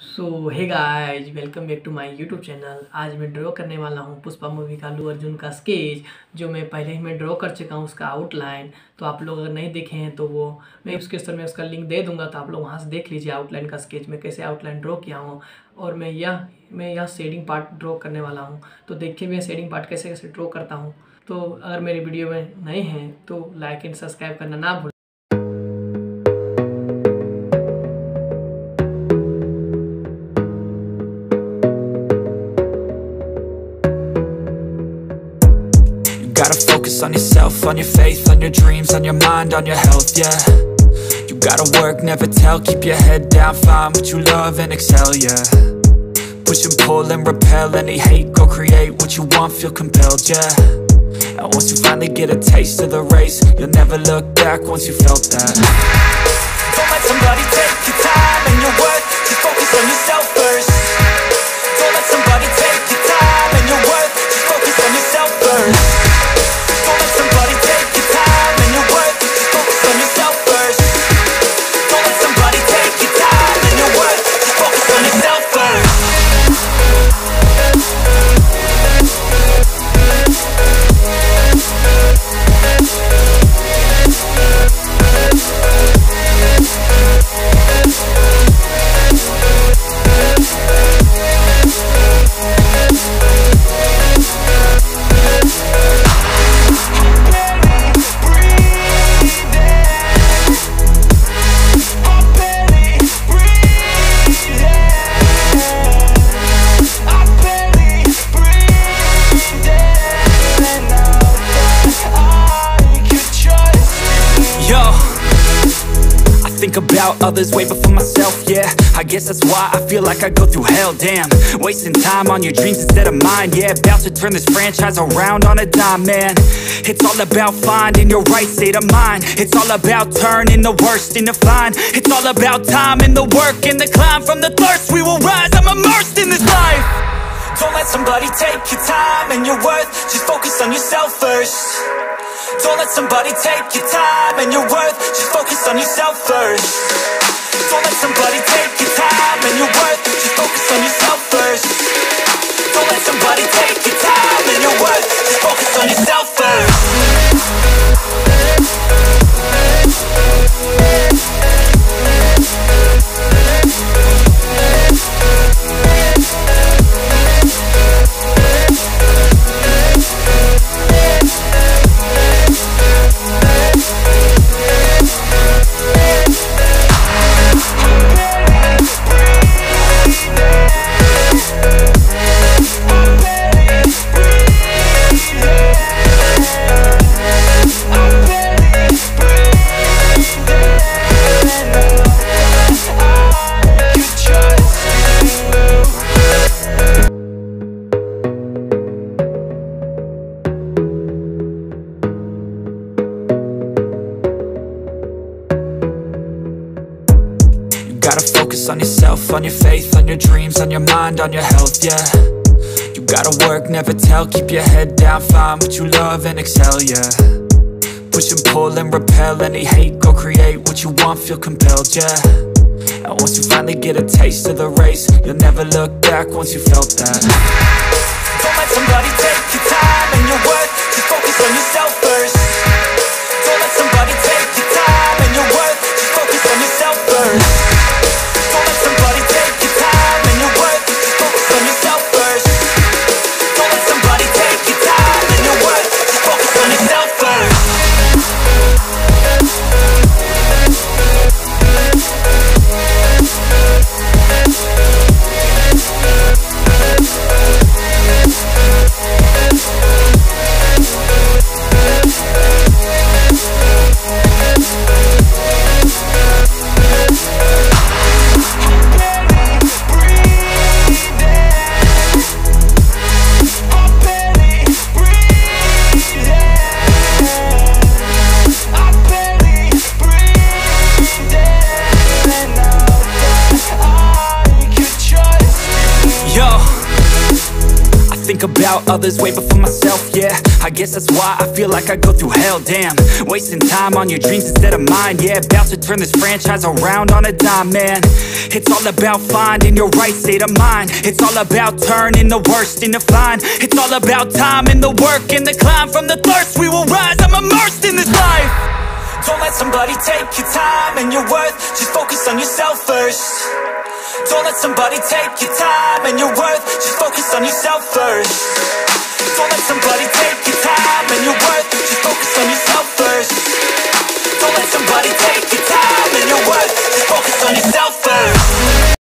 So hey guys, welcome back to my YouTube channel. आज मैं draw करने वाला हूँ पुष्पा मूवी का अल्लू अर्जुन का स्केच, जो मैं पहले ही मैं ड्रॉ कर चुका हूँ उसका आउटलाइन। तो आप लोग अगर नहीं देखे हैं तो वो मैं डिस्क्रिप्शन में उसका लिंक दे दूंगा, तो आप लोग वहाँ से देख लीजिए आउटलाइन का स्केच मैं कैसे आउटलाइन ड्रॉ किया हूँ। और मैं यह शेडिंग पार्ट ड्रॉ करने वाला हूँ, तो देखिए मैं शेडिंग पार्ट कैसे कैसे ड्रॉ करता हूँ। तो अगर मेरी वीडियो में नए हैं तो लाइक एंड सब्सक्राइब करना ना भूलें। Gotta focus on yourself, on your faith, on your dreams, on your mind, on your health, yeah. You gotta work, never tell, keep your head down, find what you love and excel, yeah. Push and pull and repel any hate, go create what you want, feel compelled, yeah. And once you finally get a taste of the race, you'll never look back once you felt that. Don't let somebody take your time and your worth, just focus on yourself first. Don't let somebody take your time and your worth, just focus on yourself first. Think about others way before myself, yeah. I guess that's why I feel like I go through hell, damn. Wasting time on your dreams instead of mine, yeah. About to turn this franchise around on a dime, man. It's all about finding your right state of mind. It's all about turning the worst into fine. It's all about time and the work and the climb. From the thirst we will rise, I'm immersed in this life. Don't let somebody take your time and your worth, just focus on yourself first. Don't let somebody take your time and your worth, just focus on yourself first. Don't let somebody take your time and your worth, just focus on yourself first. Don't let somebody take your time and your worth, just focus on yourself first. Gotta focus on yourself, on your faith, on your dreams, on your mind, on your health, yeah. You gotta work, never tell, keep your head down, find what you love and excel, yeah. Push and pull and repel any hate, go create what you want, feel compelled, yeah. And once you finally get a taste of the race, you'll never look back once you felt that. Don't let somebody take your time and your worth, just focus on yourself first. Don't let somebody take your time and your worth, just focus on yourself first. think about others way before myself, yeah. I guess that's why I feel like I go through hell, damn. Wasting time on your dreams instead of mine, yeah. About to turn this franchise around on a dime, man. It's all about finding your right state of mind. It's all about turning the worst into fine. It's all about time and the work and the climb. From the thirst we will rise, I'm immersed in this life. Don't let somebody take your time and your worth. Just focus on yourself first. Don't let somebody take your time and your worth. Just focus on yourself first. Don't let somebody take your time and your worth.